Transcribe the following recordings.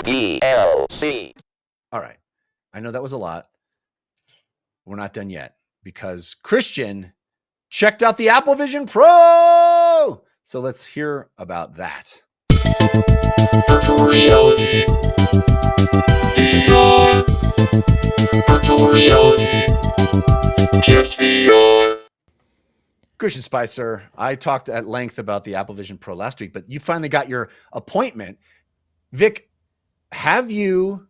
DLC. All right. I know that was a lot. We're not done yet because Christian checked out the Apple Vision Pro. So let's hear about that. Virtual reality. VR. Virtual reality. Just VR. Christian Spicer, I talked at length about the Apple Vision Pro last week, but you finally got your appointment. Vic, have you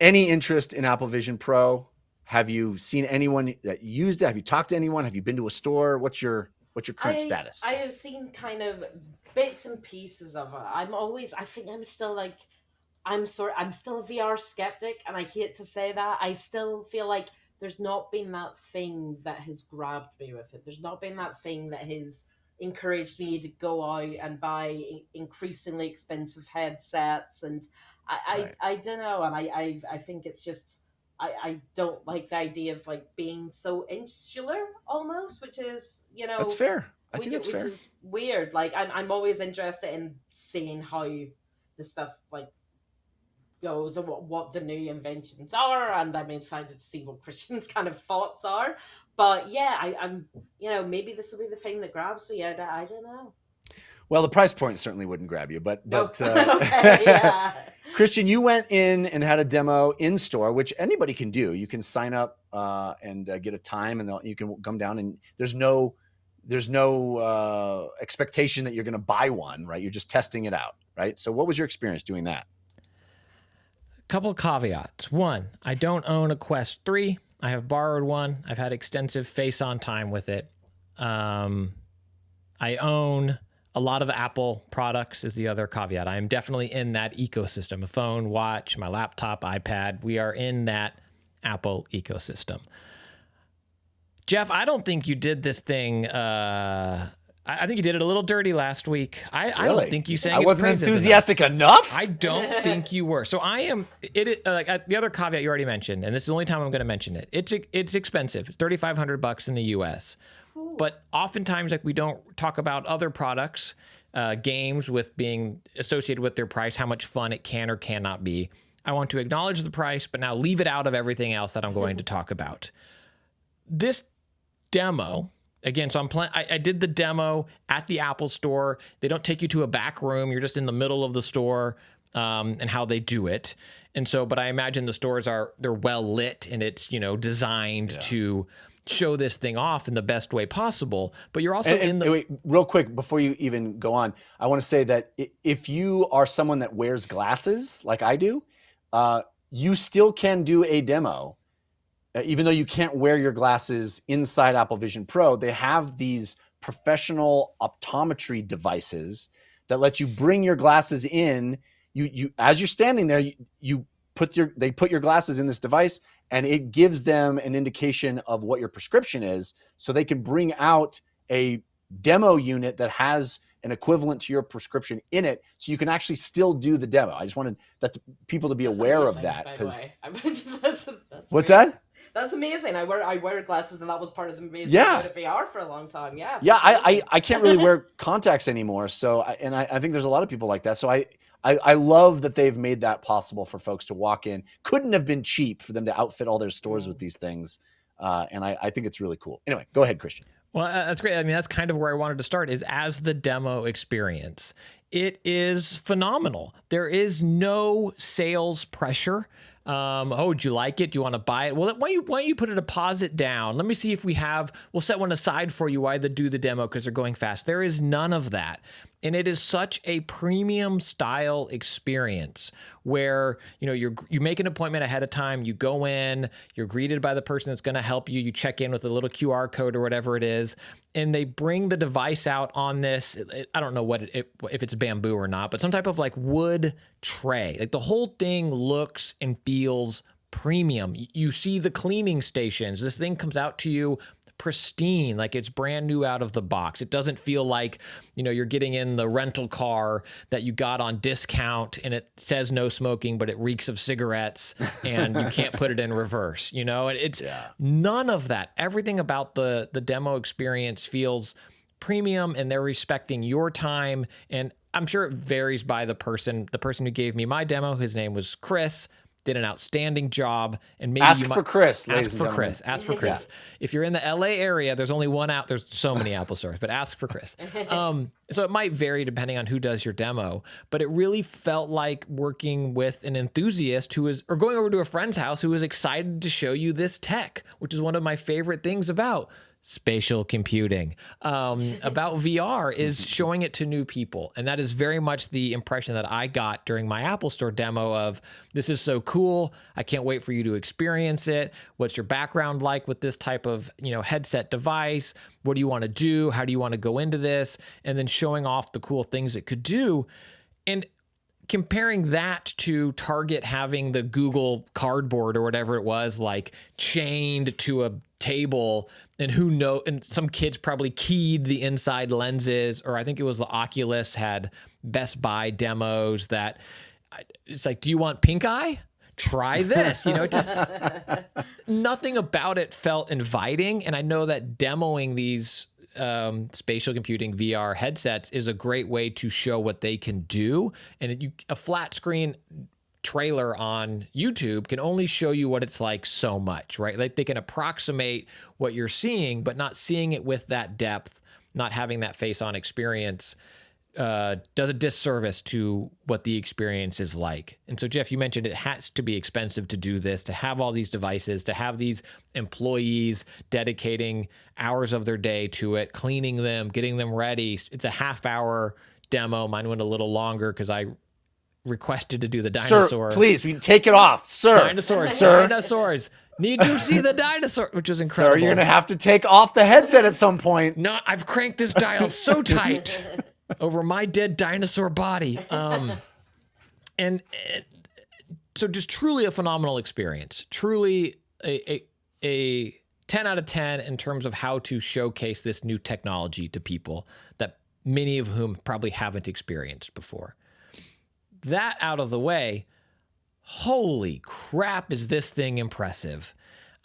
any interest in Apple Vision Pro? Have you seen anyone that used it? Have you talked to anyone? Have you been to a store? What's your current status? I have seen kind of bits and pieces of it. I think I'm still like, I'm still a VR skeptic, and I hate to say that. I still feel like there's not been that thing that has grabbed me with it. There's not been that thing that has encouraged me to go out and buy increasingly expensive headsets. And I don't know. And I think it's just, I don't like the idea of like being so insular almost, which is, That's fair. I think that's fair. Which is weird. Like I'm always interested in seeing how the stuff like goes and what the new inventions are, and I'm excited to see what Christian's kind of thoughts are. But yeah, I'm maybe this will be the thing that grabs me. I don't know. Well, the price point certainly wouldn't grab you, but Okay, yeah. Christian, you went in and had a demo in store, which anybody can do. You can sign up and get a time, and you can come down. And there's no expectation that you're going to buy one, right? You're just testing it out, right? So, what was your experience doing that? Couple of caveats. One, I don't own a Quest 3. I have borrowed one. I've had extensive face-on time with it. I own a lot of Apple products is the other caveat. I am definitely in that ecosystem. A phone, watch, my laptop, iPad. We are in that Apple ecosystem. Jeff, I don't think you did this thing. I think you did it a little dirty last week. I don't think you sang. I wasn't enthusiastic enough. I don't think you were. So I am. The other caveat you already mentioned, and this is the only time I'm going to mention it. It's expensive. It's $3,500 in the U.S. But oftentimes, like, we don't talk about other products, games with being associated with their price, how much fun it can or cannot be. I want to acknowledge the price, but now leave it out of everything else that I'm going to talk about. This demo. Again, so I did the demo at the Apple Store. They don't take you to a back room. You're just in the middle of the store, and how they do it. And so, but I imagine the stores they're well lit, and it's, designed to show this thing off in the best way possible. But you're also wait, real quick, before you even go on, I want to say that if you are someone that wears glasses like I do, you still can do a demo. Even though you can't wear your glasses inside Apple Vision Pro, they have these professional optometry devices that let you bring your glasses in. You as you're standing there, they put your glasses in this device, and it gives them an indication of what your prescription is, so they can bring out a demo unit that has an equivalent to your prescription in it, so you can actually still do the demo. I just wanted people to be aware of that, because what's that? That's amazing. I wear glasses, and that was part of the amazing about of VR for a long time. Yeah. Yeah, I can't really wear contacts anymore. So, I think there's a lot of people like that. So I love that they've made that possible for folks to walk in. Couldn't have been cheap for them to outfit all their stores with these things. And I think it's really cool. Anyway, go ahead, Christian. Well, that's great. I mean, that's kind of where I wanted to start, is as the demo experience. It is phenomenal. There is no sales pressure. Do you like it? Do you want to buy it? Well, why don't you put a deposit down? Let me see if we'll set one aside for you while they do the demo, because they're going fast. There is none of that. And it is such a premium style experience where, you make an appointment ahead of time, you go in, you're greeted by the person that's going to help you, you check in with a little QR code or whatever it is, and they bring the device out on this, I don't know if it's bamboo or not, but some type of like wood tray. Like, the whole thing looks and feels premium. You see the cleaning stations. This thing comes out to you pristine, like it's brand new out of the box. It doesn't feel like, you're getting in the rental car that you got on discount and it says no smoking, but it reeks of cigarettes and you can't put it in reverse, It's none of that. Everything about the demo experience feels premium, and they're respecting your time. And I'm sure it varies by the person. The person who gave me my demo, his name was Chris, did an outstanding job. And maybe Ask for Chris, ladies ask and for gentlemen. Chris. Ask for Chris. If you're in the LA area, there's only one out. There's so many Apple stores, but ask for Chris. So it might vary depending on who does your demo, but it really felt like working with an enthusiast or going over to a friend's house who was excited to show you this tech, which is one of my favorite things about spatial computing, about VR, is showing it to new people. And that is very much the impression that I got during my Apple Store demo of, this is so cool. I can't wait for you to experience it. What's your background like with this type of, headset device? What do you want to do? How do you want to go into this? And then showing off the cool things it could do. And comparing that to Target having the Google Cardboard or whatever it was, like chained to a table, and some kids probably keyed the inside lenses, or I think it was the Oculus had Best Buy demos that it's like, do you want pink eye? Try this, just nothing about it felt inviting. And I know that demoing these spatial computing VR headsets is a great way to show what they can do. And a flat screen trailer on YouTube can only show you what it's like so much, right? Like they can approximate what you're seeing, but not seeing it with that depth, not having that face-on experience does a disservice to what the experience is like. And so, Jeff, you mentioned it has to be expensive to do this, to have all these devices, to have these employees dedicating hours of their day to it, cleaning them, getting them ready. It's a half-hour demo. Mine went a little longer because I requested to do the dinosaur. Sir, please, we take it off, sir. Dinosaurs. Need to see the dinosaur, which was incredible. Sir, you're going to have to take off the headset at some point. No, I've cranked this dial so tight over my dead dinosaur body. And so just truly a phenomenal experience. Truly a 10 out of 10 in terms of how to showcase this new technology to people that many of whom probably haven't experienced before. That out of the way, holy crap, is this thing impressive.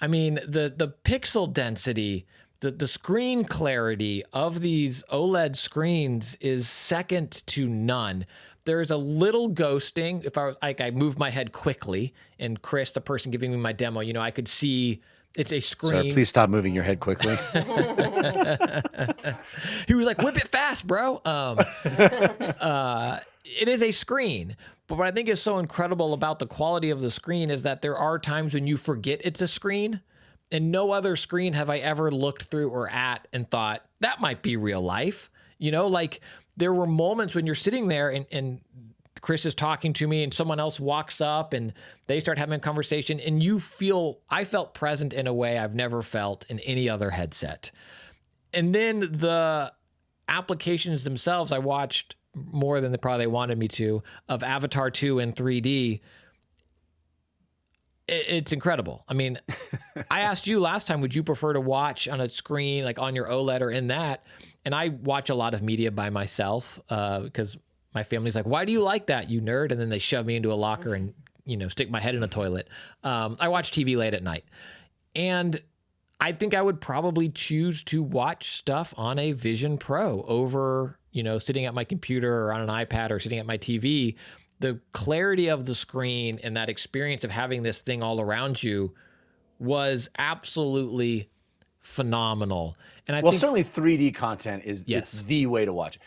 I mean, the pixel density, the screen clarity of these OLED screens is second to none. There's a little ghosting. If I move my head quickly, and Chris, the person giving me my demo, I could see it's a screen. Sir, please stop moving your head quickly. He was like, whip it fast, bro. It is a screen. But what I think is so incredible about the quality of the screen is that there are times when you forget it's a screen, and no other screen have I ever looked through or at and thought, that might be real life. Like there were moments when you're sitting there and Chris is talking to me and someone else walks up and they start having a conversation, and I felt present in a way I've never felt in any other headset. And then the applications themselves, I watched more than they wanted me to, of Avatar 2 in 3D. It's incredible. I mean, I asked you last time, would you prefer to watch on a screen, like on your OLED or in that? And I watch a lot of media by myself because my family's like, why do you like that, you nerd? And then they shove me into a locker and, stick my head in a toilet. I watch TV late at night. And I think I would probably choose to watch stuff on a Vision Pro over sitting at my computer or on an iPad or sitting at my TV. The clarity of the screen and that experience of having this thing all around you was absolutely phenomenal. And I think certainly 3D content is it's the way to watch it.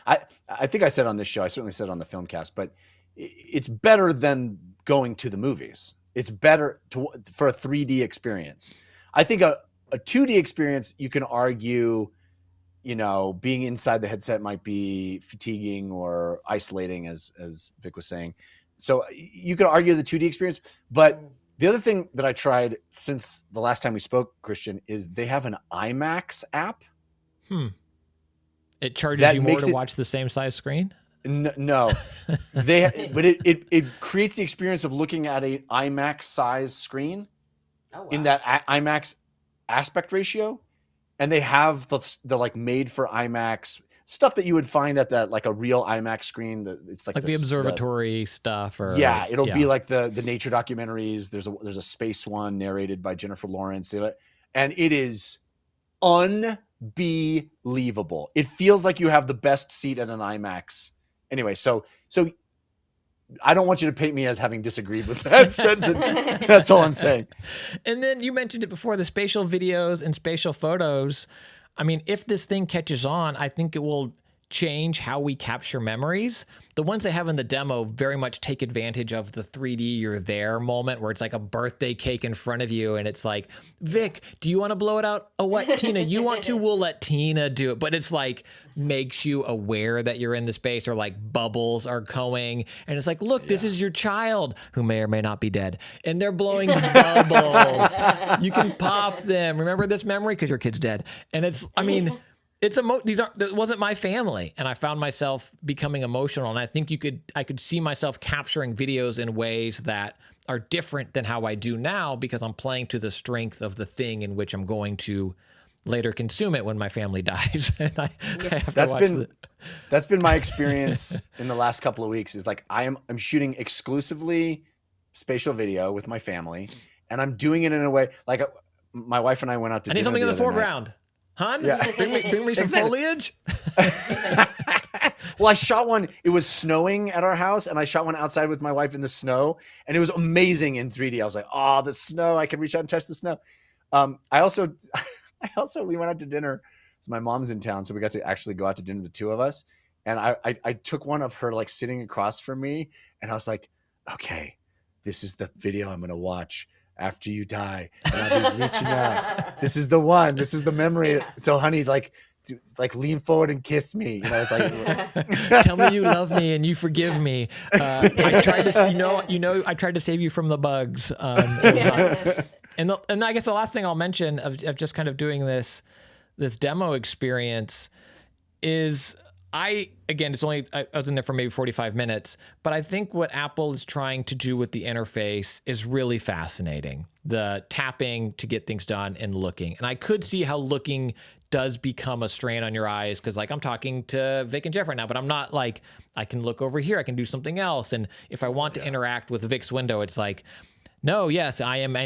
I think I said on this show, I certainly said on the Filmcast, but it's better than going to the movies. It's better for a 3D experience. I think a 2D experience, you can argue, being inside the headset might be fatiguing or isolating, as Vic was saying. So you could argue the 2D experience. But the other thing that I tried since the last time we spoke, Christian, is they have an IMAX app. It charges you more to watch the same size screen? No, but it creates the experience of looking at an IMAX size screen in that IMAX aspect ratio. And they have the like made for IMAX stuff that you would find at that, like a real IMAX screen. It's like the observatory stuff, or it'll be like the nature documentaries. There's a space one narrated by Jennifer Lawrence, and it is unbelievable. It feels like you have the best seat at an IMAX anyway, so I don't want you to paint me as having disagreed with that sentence. That's all I'm saying. And then you mentioned it before, the spatial videos and spatial photos. I mean, if this thing catches on, I think it will change how we capture memories. The ones they have in the demo very much take advantage of the 3D you're there moment where it's like a birthday cake in front of you and it's like, Vic, do you want to blow it out? Oh, what, Tina, you want to? We'll let Tina do it. But it's like makes you aware that you're in the space, or like bubbles are going and it's like, look, this is your child who may or may not be dead and they're blowing bubbles. You can pop them. Remember this memory? Because your kid's dead. And it's, I mean, it's that wasn't my family, and I found myself becoming emotional. And I think I could see myself capturing videos in ways that are different than how I do now, because I'm playing to the strength of the thing in which I'm going to later consume it when my family dies. And I have to watch that's been my experience in the last couple of weeks. Is like I'm shooting exclusively spatial video with my family, and I'm doing it in a way like my wife and I went out to I need dinner something in the other night. foreground. Hun, Yeah. bring me some foliage. Well, I shot one. It was snowing at our house, and I shot one outside with my wife in the snow, and it was amazing in 3D. I was like, "Oh, the snow! I can reach out and touch the snow." I also we went out to dinner. So my mom's in town, so we got to actually go out to dinner, the two of us. And I took one of her like sitting across from me, and I was like, "Okay, this is the video I'm gonna watch after you die, and I'll be reaching out. This is the one. This is the memory. So, honey, like lean forward and kiss me." You know, it's like, tell me you love me and you forgive me. I tried to, I tried to save you from the bugs. It was not. And I guess the last thing I'll mention of just kind of doing this demo experience is I was in there for maybe 45 minutes, but I think what Apple is trying to do with the interface is really fascinating. The tapping to get things done and looking. And I could see how looking does become a strain on your eyes, because like I'm talking to Vic and Jeff right now, but I'm not like, I can look over here, I can do something else. And if I want to interact with Vic's window, it's like, no, yes, I am I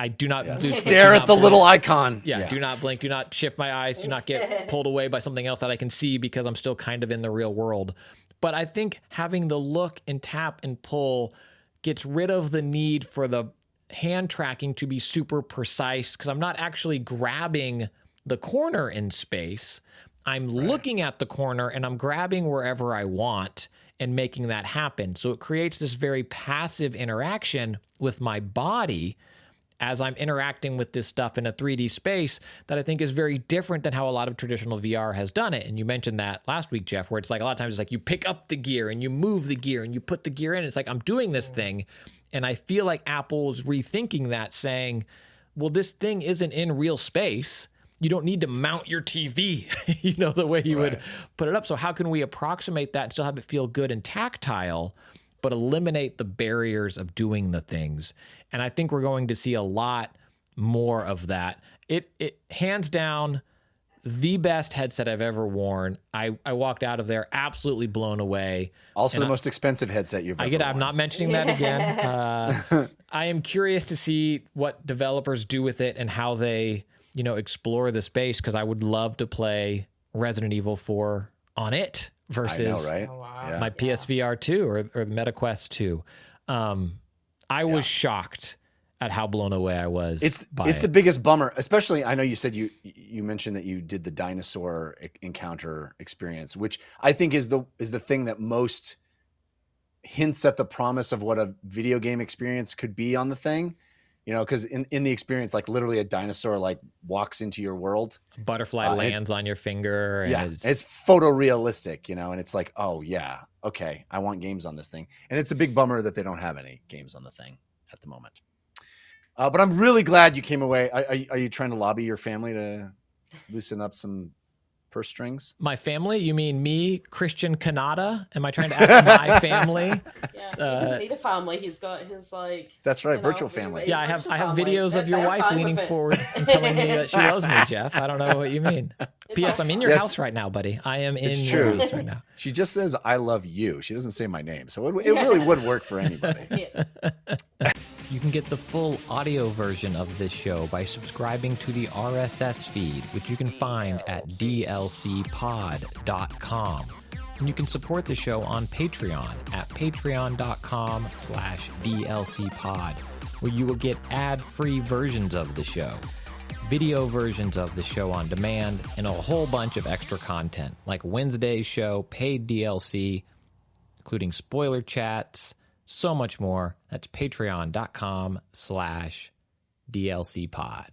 do not stare at the little icon. Yeah, do not blink, do not shift my eyes, do not get pulled away by something else that I can see, because I'm still kind of in the real world. But I think having the look and tap and pull gets rid of the need for the hand tracking to be super precise, because I'm not actually grabbing the corner in space. I'm looking at the corner and I'm grabbing wherever I want and making that happen. So it creates this very passive interaction with my body as I'm interacting with this stuff in a 3D space that I think is very different than how a lot of traditional VR has done it. And you mentioned that last week, Jeff, where it's like a lot of times it's like you pick up the gear and you move the gear and you put the gear in. It's like I'm doing this thing. And I feel like Apple's rethinking that, saying, well, this thing isn't in real space. You don't need to mount your TV, the way you would put it up. So how can we approximate that and still have it feel good and tactile, but eliminate the barriers of doing the things? And I think we're going to see a lot more of that. It hands down the best headset I've ever worn. I walked out of there absolutely blown away. Also the most expensive headset you've ever worn. I'm not mentioning that again. I am curious to see what developers do with it and how they explore the space, because I would love to play Resident Evil 4 on it versus my PSVR 2 or the MetaQuest 2. I was shocked at how blown away I was. It's the biggest bummer, especially. I know you said you mentioned that you did the dinosaur encounter experience, which I think is the thing that most hints at the promise of what a video game experience could be on the thing. Because in the experience, like literally a dinosaur like walks into your world. Butterfly lands on your finger. And it's photorealistic, and it's like, oh yeah, okay, I want games on this thing. And it's a big bummer that they don't have any games on the thing at the moment. But I'm really glad you came away. Are you trying to lobby your family to loosen up some purse strings? My family? You mean me, Christian Kanata? Am I trying to ask my family? Yeah, he doesn't need a family. He's got his That's right, virtual family. Yeah, I have videos of your wife leaning forward and telling me that she loves me, Jeff. I don't know what you mean. P.S. I'm in your house right now, buddy. I am in your house right now. She just says I love you. She doesn't say my name, so it really would work for anybody. You can get the full audio version of this show by subscribing to the RSS feed, which you can find at dlcpod.com. And you can support the show on Patreon at patreon.com/DLCpod, where you will get ad-free versions of the show, video versions of the show on demand, and a whole bunch of extra content, like Wednesday's show, paid DLC, including spoiler chats, so much more. That's patreon.com/DLCpod.